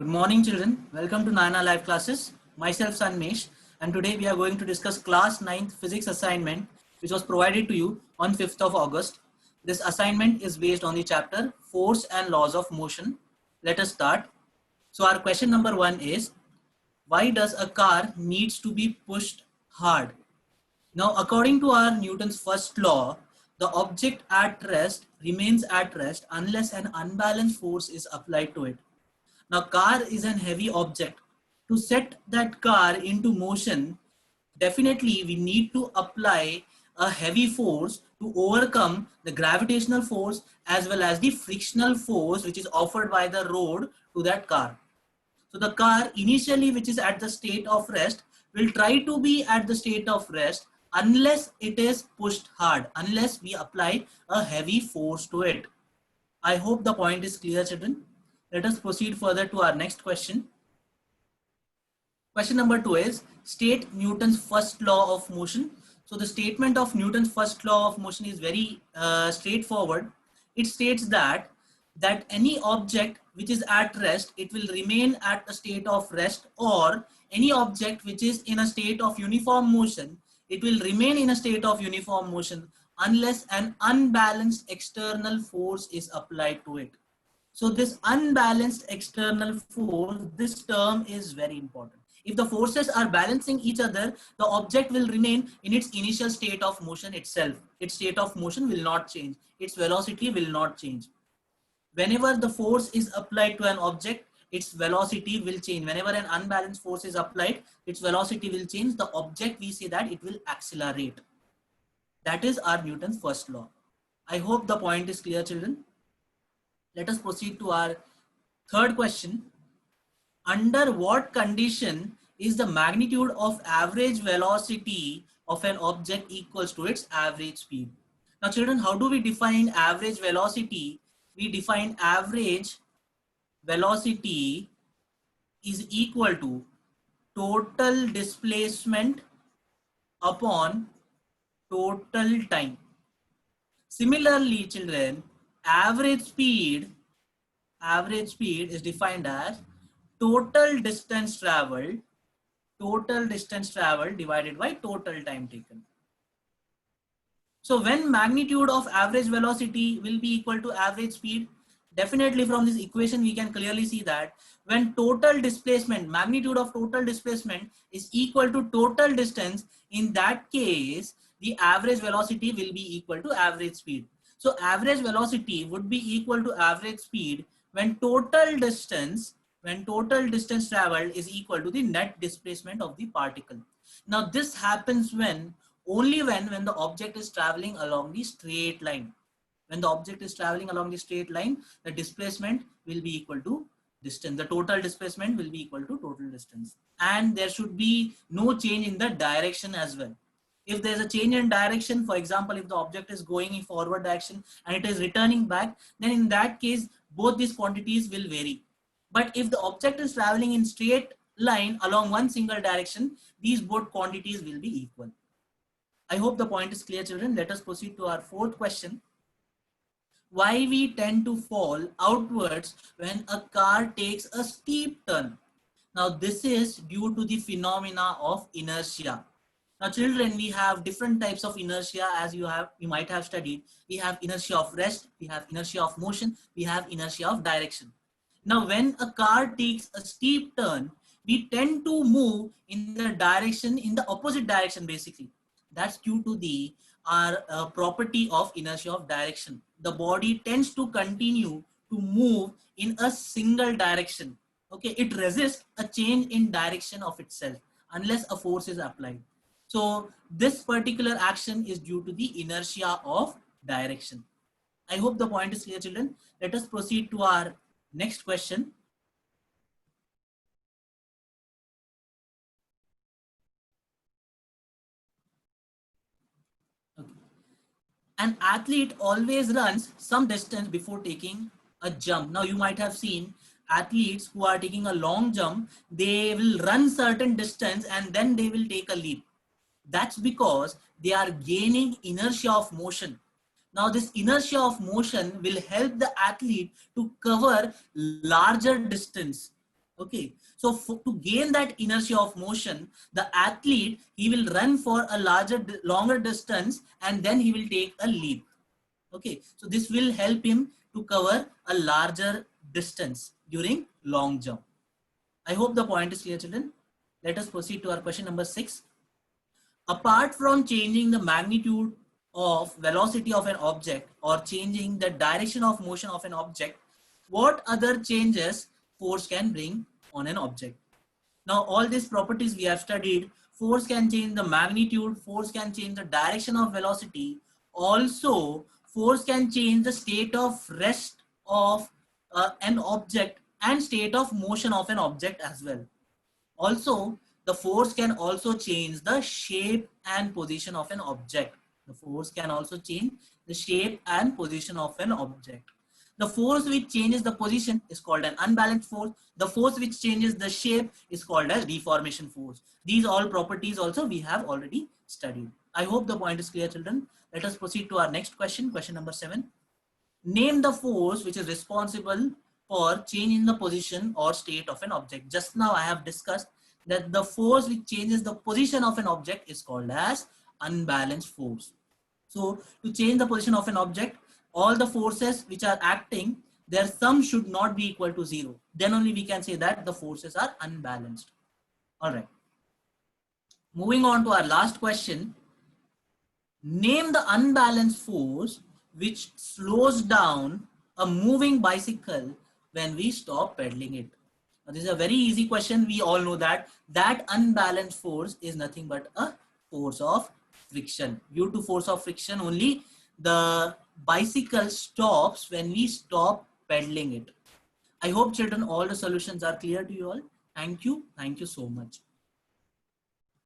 Good morning, children. Welcome to Nana Live Classes. Myself, Sanmesh, and today we are going to discuss class 9th physics assignment, which was provided to you on 5th of August. This assignment is based on the chapter Force and Laws of Motion. Let us start. So our question number 1 is, why does a car needs to be pushed hard? Now, according to our Newton's first law, the object at rest remains at rest unless an unbalanced force is applied to it. Now, car is an heavy object. To set that car into motion, definitely we need to apply a heavy force to overcome the gravitational force as well as the frictional force which is offered by the road to that car. So the car initially, which is at the state of rest, will try to be at the state of rest unless it is pushed hard, unless we apply a heavy force to it. I hope the point is clear, children. Let us proceed further to our next question. Question number 2 is, state Newton's first law of motion. So the statement of Newton's first law of motion is very straightforward. It states that any object which is at rest, it will remain at a state of rest, or any object which is in a state of uniform motion, it will remain in a state of uniform motion unless an unbalanced external force is applied to it. So this unbalanced external force, this term is very important. If the forces are balancing each other, the object will remain in its initial state of motion itself. Its state of motion will not change. Its velocity will not change. Whenever the force is applied to an object, its velocity will change. Whenever an unbalanced force is applied, its velocity will change. The object, we say that it will accelerate. That is our Newton's first law. I hope the point is clear, children. Let us proceed to our third question. Under what condition is the magnitude of average velocity of an object equals to its average speed? Now, children, how do we define average velocity? We define average velocity is equal to total displacement upon total time. Similarly, children, average speed is defined as total distance traveled divided by total time taken. So when magnitude of average velocity will be equal to average speed, definitely from this equation we can clearly see that when total displacement, magnitude of total displacement is equal to total distance, in that case the average velocity will be equal to average speed. So average velocity would be equal to average speed when total distance traveled is equal to the net displacement of the particle. Now this happens only when the object is traveling along the straight line. When the object is traveling along the straight line, the displacement will be equal to distance. The total displacement will be equal to total distance. And there should be no change in the direction as well. If there's a change in direction, for example, if the object is going in forward direction and it is returning back, then in that case, both these quantities will vary. But if the object is traveling in straight line along one single direction, these both quantities will be equal. I hope the point is clear, children. Let us proceed to our fourth question. Why we tend to fall outwards when a car takes a steep turn? Now this is due to the phenomena of inertia. Now children, we have different types of inertia, as you might have studied. We have inertia of rest, we have inertia of motion, we have inertia of direction. Now when a car takes a steep turn, we tend to move in the opposite direction basically. That's due to our property of inertia of direction. The body tends to continue to move in a single direction. Okay, it resists a change in direction of itself unless a force is applied. So this particular action is due to the inertia of direction. I hope the point is clear, children. Let us proceed to our next question. Okay. An athlete always runs some distance before taking a jump. Now you might have seen athletes who are taking a long jump, they will run certain distance and then they will take a leap. That's because they are gaining inertia of motion. Now this inertia of motion will help the athlete to cover larger distance. Okay, so to gain that inertia of motion, the athlete, he will run for a longer distance, and then he will take a leap. Okay, so this will help him to cover a larger distance during long jump. I hope the point is clear, children. Let us proceed to our question number 6. Apart from changing the magnitude of velocity of an object or changing the direction of motion of an object, what other changes force can bring on an object? Now, all these properties we have studied, force can change the magnitude, force can change the direction of velocity. Also, force can change the state of rest of an object and state of motion of an object as well. Also, the force can also change the shape and position of an object. The force can also change the shape and position of an object. The force which changes the position is called an unbalanced force. The force which changes the shape is called as deformation force. These all properties also we have already studied. I hope the point is clear, children. Let us proceed to our next question, question number 7. Name the force which is responsible for change in the position or state of an object. Just now I have discussed that the force which changes the position of an object is called as unbalanced force. So to change the position of an object, all the forces which are acting, their sum should not be equal to 0. Then only we can say that the forces are unbalanced. All right. Moving on to our last question. Name the unbalanced force which slows down a moving bicycle when we stop pedaling it. Now, this is a very easy question. We all know that unbalanced force is nothing but a force of friction. Due to force of friction only, the bicycle stops when we stop pedaling it. I hope, children, all the solutions are clear to you all. Thank you. Thank you so much.